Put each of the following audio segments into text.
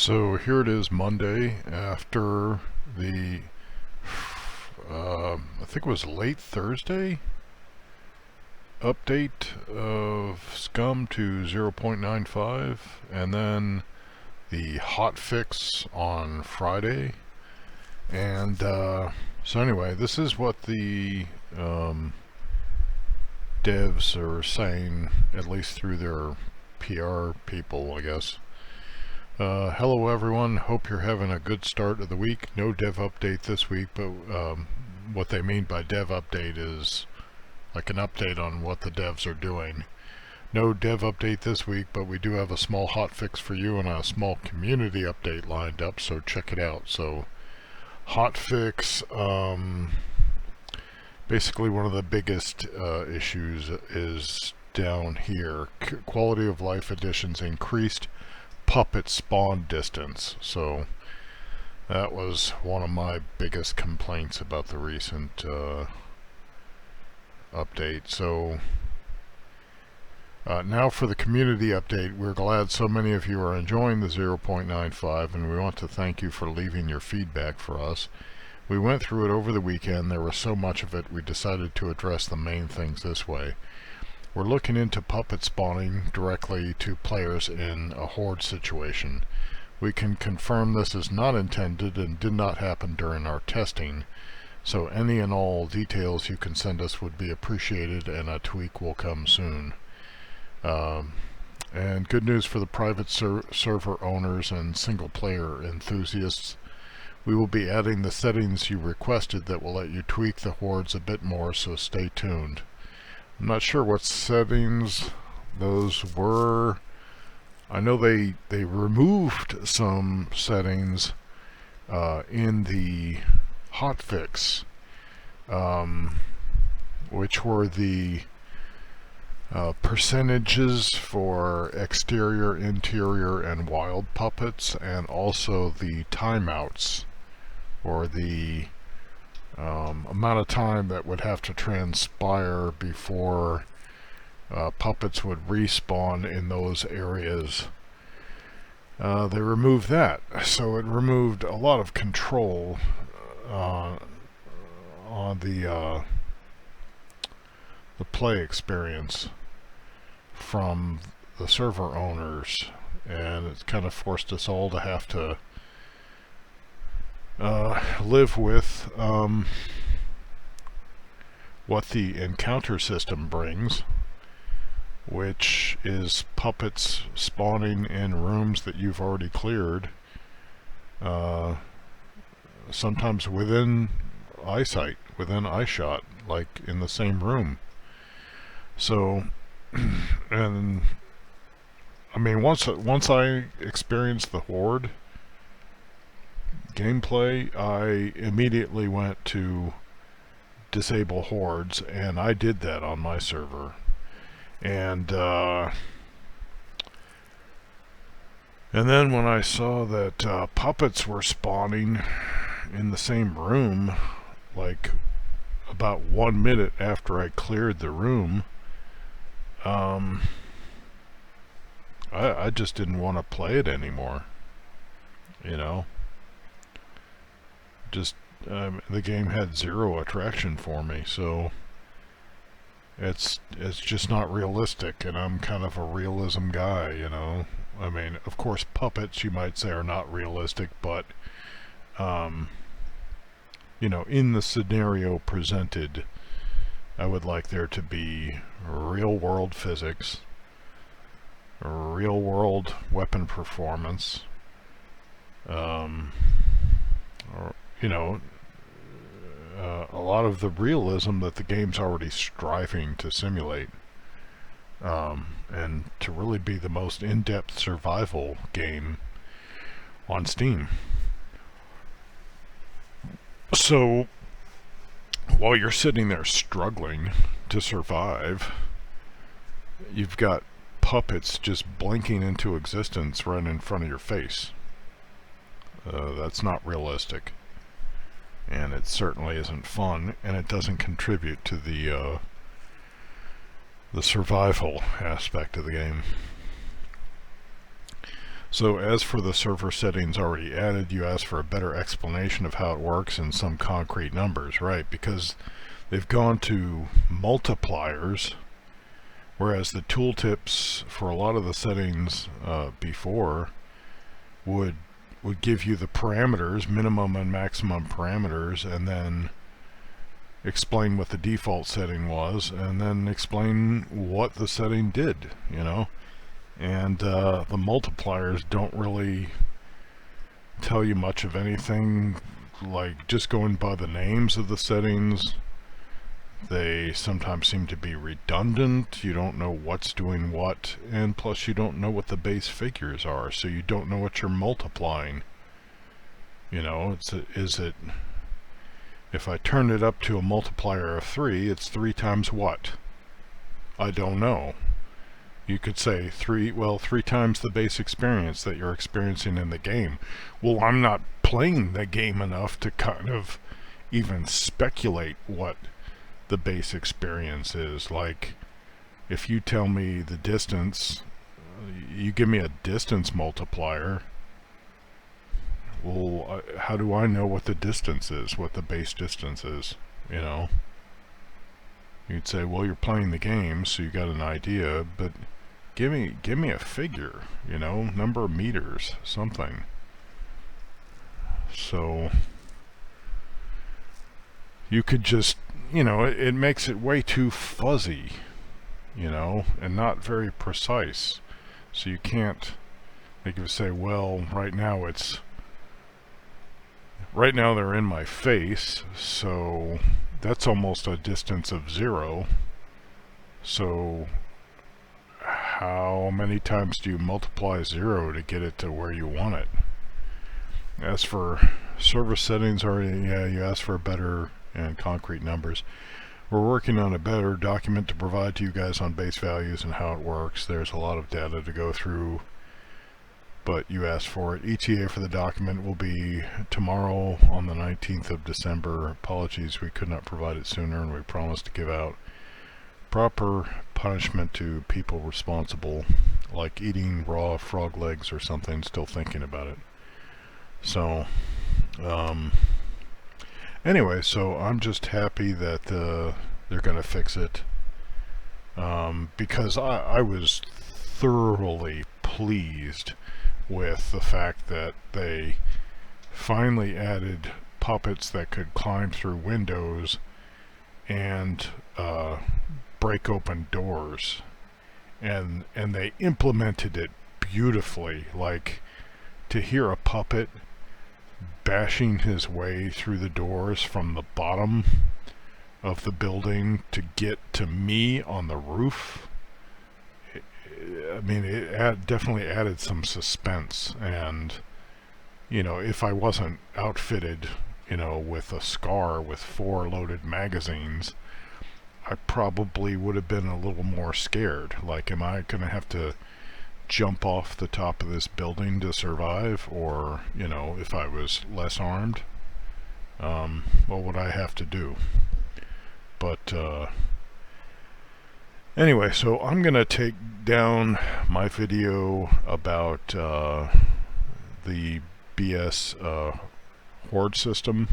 So here it is Monday after the, I think it was late Thursday update of SCUM to 0.95, and then the hot fix on Friday. And so anyway, this is what the devs are saying, at least through their PR people, I guess. Hello everyone, hope you're having a good start of the week. No dev update this week, but what they mean by dev update is like an update on what the devs are doing. No dev update this week, but we do have a small hotfix for you and a small community update lined up, so check it out. So hotfix, basically one of the biggest issues is down here. Quality of life additions increased puppet spawn distance. So that was one of my biggest complaints about the recent update. So now for the community update. We're glad so many of you are enjoying the 0.95, and we want to thank you for leaving your feedback for us. We went through it over the weekend. There was so much of it, we decided to address the main things this way. We're looking into puppet spawning directly to players in a horde situation. We can confirm this is not intended and did not happen during our testing, so any and all details you can send us would be appreciated, and a tweak will come soon. And good news for the private server owners and single player enthusiasts. We will be adding the settings you requested that will let you tweak the hordes a bit more, so stay tuned. I'm not sure what settings those were. I know they removed some settings in the hotfix, which were the percentages for exterior, interior, and wild puppets, and also the timeouts, or the amount of time that would have to transpire before puppets would respawn in those areas. They removed that, so it removed a lot of control on the play experience from the server owners, and it's kind of forced us all to have to live with what the encounter system brings, which is puppets spawning in rooms that you've already cleared, sometimes within eyesight, within eyeshot, like in the same room. So, and I mean, once I experienced the horde gameplay, I immediately went to disable hordes, and I did that on my server. And then when I saw that puppets were spawning in the same room, like about 1 minute after I cleared the room, I just didn't want to play it anymore, you know. Just the game had zero attraction for me, so it's just not realistic, and I'm kind of a realism guy, you know. I mean, of course puppets, you might say, are not realistic, but you know, in the scenario presented, I would like there to be real world physics, real world weapon performance, or, you know, a lot of the realism that the game's already striving to simulate, and to really be the most in-depth survival game on Steam. So while you're sitting there struggling to survive, you've got puppets just blinking into existence right in front of your face. That's not realistic, and it certainly isn't fun, and it doesn't contribute to the survival aspect of the game. So as for the server settings already added, you asked for a better explanation of how it works and some concrete numbers, right? Because they've gone to multipliers, whereas the tooltips for a lot of the settings before would give you the parameters, minimum and maximum parameters, and then explain what the default setting was, and then explain what the setting did, you know? And the multipliers don't really tell you much of anything, like just going by the names of the settings. They sometimes seem to be redundant. You don't know what's doing what, and plus you don't know what the base figures are, so you don't know what you're multiplying. You know, is it if I turn it up to a multiplier of 3, it's 3 times what? I don't know. You could say 3 times the base experience that you're experiencing in the game. Well, I'm not playing the game enough to kind of even speculate what the base experience is. Like, if you tell me the distance, you give me a distance multiplier, well, how do I know what the distance is, what the base distance is, you know? You'd say, well, you're playing the game, so you got an idea, but give me a figure, you know, number of meters, something. So you could just, you know, it makes it way too fuzzy, you know, and not very precise. So you can't, like, you say, well, right now they're in my face, so that's almost a distance of 0. So how many times do you multiply 0 to get it to where you want it? As for server settings, you asked for better and concrete numbers. We're working on a better document to provide to you guys on base values and how it works. There's a lot of data to go through, but you asked for it. ETA for the document will be tomorrow on the 19th of December. Apologies, we could not provide it sooner, and we promised to give out proper punishment to people responsible, like eating raw frog legs or something. Still thinking about it. So anyway, so I'm just happy that they're gonna fix it, because I was thoroughly pleased with the fact that they finally added puppets that could climb through windows and break open doors, and they implemented it beautifully. Like, to hear a puppet bashing his way through the doors from the bottom of the building to get to me on the roof, I mean, it definitely added some suspense. And, you know, if I wasn't outfitted, you know, with a SCAR with 4 loaded magazines, I probably would have been a little more scared. Like, am I gonna have to jump off the top of this building to survive? Or, you know, if I was less armed, what would I have to do? But anyway, so I'm gonna take down my video about the BS horde system,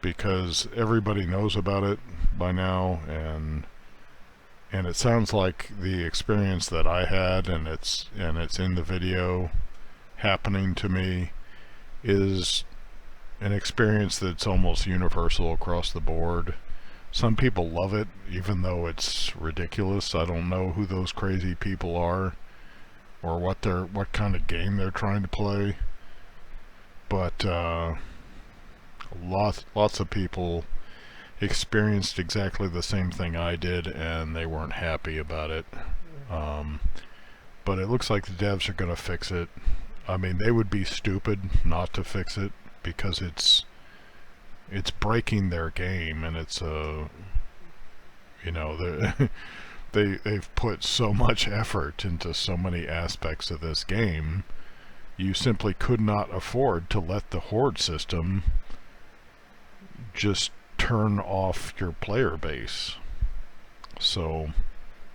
because everybody knows about it by now, and it sounds like the experience that I had, and it's in the video happening to me, is an experience that's almost universal across the board. Some people love it, even though it's ridiculous. I don't know who those crazy people are, or what kind of game they're trying to play. But lots of people experienced exactly the same thing I did, and they weren't happy about it. But it looks like the devs are going to fix it. I mean, they would be stupid not to fix it, because it's breaking their game, and it's you know, they've put so much effort into so many aspects of this game. You simply could not afford to let the horde system just turn off your player base. So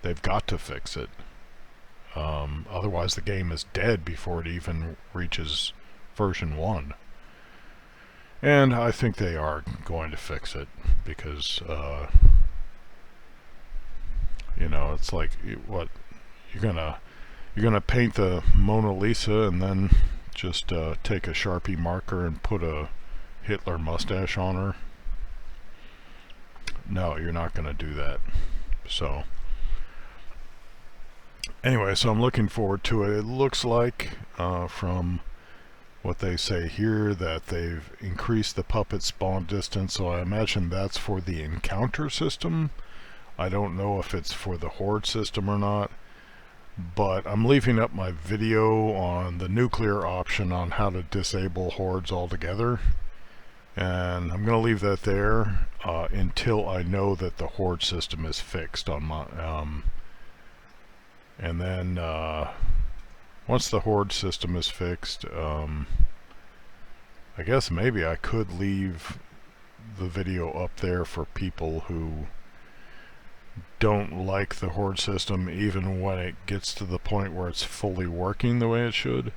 they've got to fix it. Otherwise the game is dead before it even reaches version 1. And I think they are going to fix it, because you know, it's like, what, you're gonna paint the Mona Lisa and then just take a Sharpie marker and put a Hitler mustache on her? No, you're not gonna do that. So anyway, so I'm looking forward to it. It looks like, from what they say here, that they've increased the puppet spawn distance, so I imagine that's for the encounter system. I don't know if it's for the horde system or not, but I'm leaving up my video on the nuclear option on how to disable hordes altogether, and I'm going to leave that there until I know that the horde system is fixed on my and then once the horde system is fixed, I guess maybe I could leave the video up there for people who don't like the horde system, even when it gets to the point where it's fully working the way it should,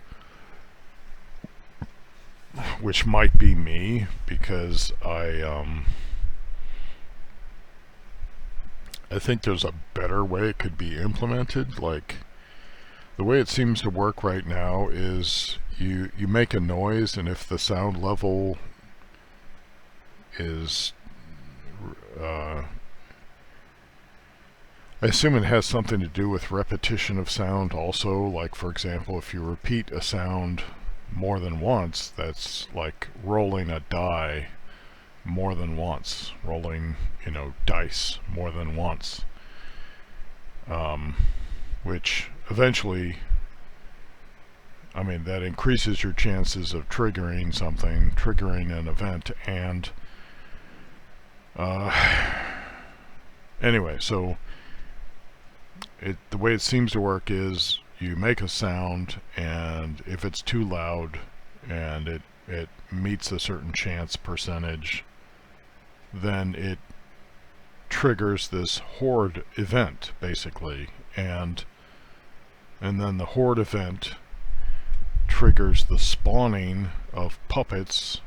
which might be me, because I think there's a better way it could be implemented. Like, the way it seems to work right now is you make a noise, and if the sound level is I assume it has something to do with repetition of sound also. Like, for example, if you repeat a sound more than once, that's like rolling a die more than once, rolling, you know, dice more than once, which eventually, I mean, that increases your chances of triggering something, triggering an event. And anyway, so the way it seems to work is you make a sound, and if it's too loud and it meets a certain chance percentage, then it triggers this horde event, basically, and then the horde event triggers the spawning of puppets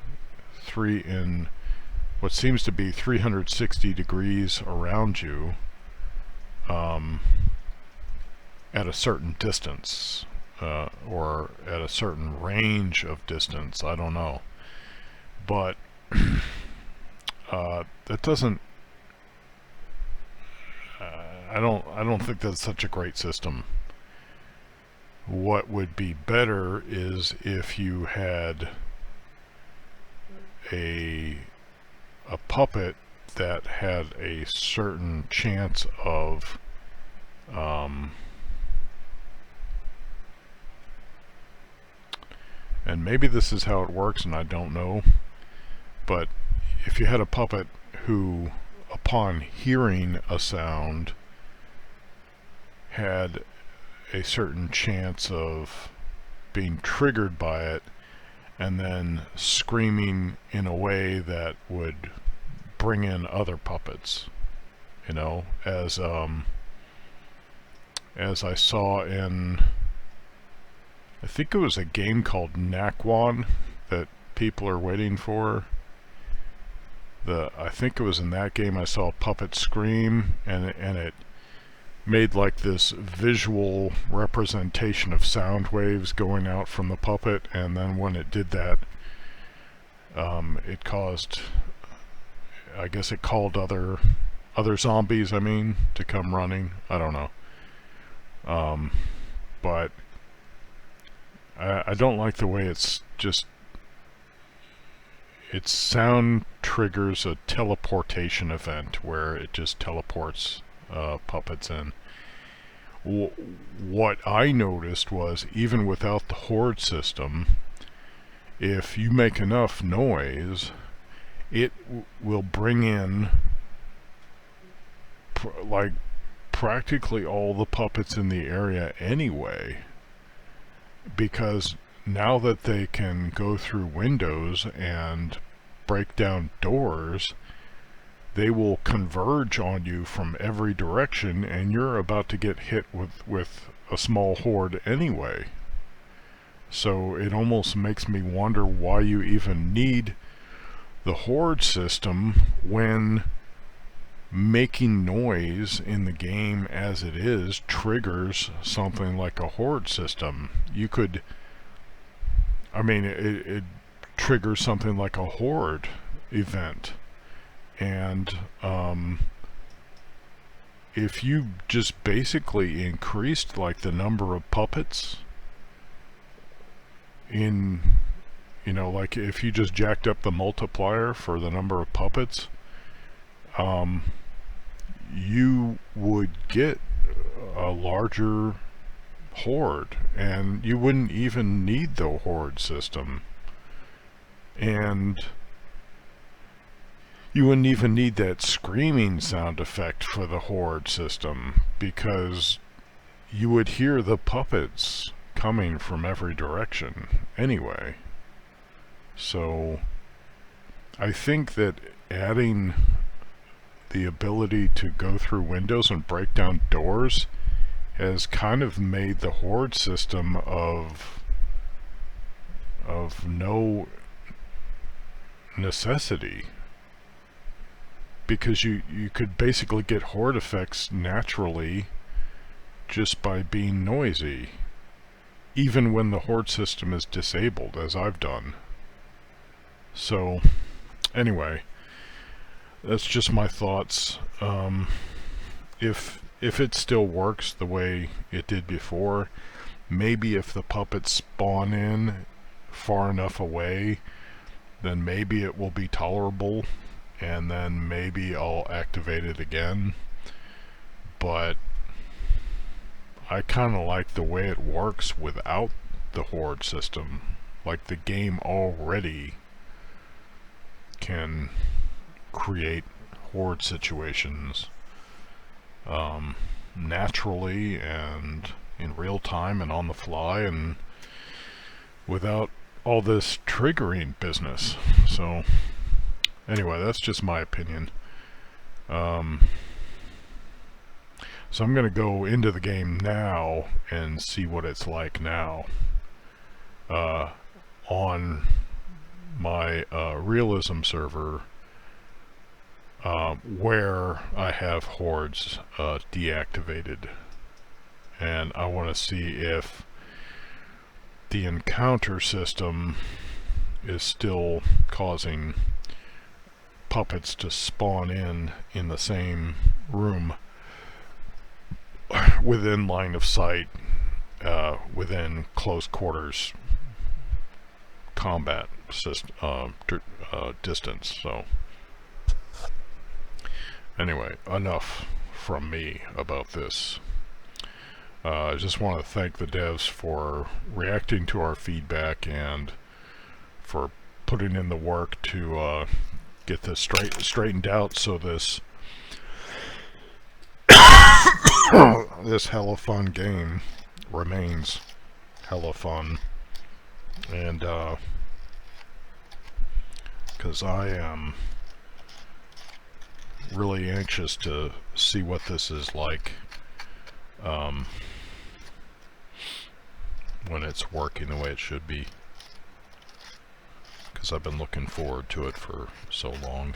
in what seems to be 360 degrees around you, at a certain distance, or at a certain range of distance. I don't know, but that doesn't. I don't think that's such a great system. What would be better is if you had a puppet that had a certain chance of and maybe this is how it works and I don't know, but if you had a puppet who, upon hearing a sound, had a certain chance of being triggered by it and then screaming in a way that would bring in other puppets, you know, as I saw in, I think it was a game called Nakwan that people are waiting for. I think it was in that game I saw a puppet scream, and it made like this visual representation of sound waves going out from the puppet, and then when it did that, it caused, I guess it called other zombies, I mean, to come running. I don't know. But I don't like the way its sound triggers a teleportation event where it just teleports puppets in. What I noticed was, even without the horde system, if you make enough noise, it will bring in like practically all the puppets in the area anyway, because now that they can go through windows and break down doors, they will converge on you from every direction, and you're about to get hit with a small horde anyway. So it almost makes me wonder why you even need the horde system when making noise in the game as it is triggers something like a horde system. You could, I mean, it triggers something like a horde event. And if you just basically increased like the number of puppets in, you know, like if you just jacked up the multiplier for the number of puppets, you would get a larger horde, and you wouldn't even need the horde system, and you wouldn't even need that screaming sound effect for the horde system, because you would hear the puppets coming from every direction anyway. So I think that adding the ability to go through windows and break down doors has kind of made the horde system of no necessity, because you could basically get horde effects naturally just by being noisy, even when the horde system is disabled, as I've done. So anyway, that's just my thoughts. If it still works the way it did before, maybe if the puppets spawn in far enough away, then maybe it will be tolerable, and then maybe I'll activate it again. But I kind of like the way it works without the horde system. Like, the game already can create horde situations naturally and in real time and on the fly, and without all this triggering business. So anyway, that's just my opinion. So I'm going to go into the game now and see what it's like now on my realism server, where I have hordes deactivated, and I want to see if the encounter system is still causing puppets to spawn in the same room within line of sight, within close quarters combat distance. So anyway, enough from me about this. I just want to thank the devs for reacting to our feedback and for putting in the work to get this straightened out, so this this hella fun game remains hella fun. And because I am really anxious to see what this is like when it's working the way it should be, because I've been looking forward to it for so long.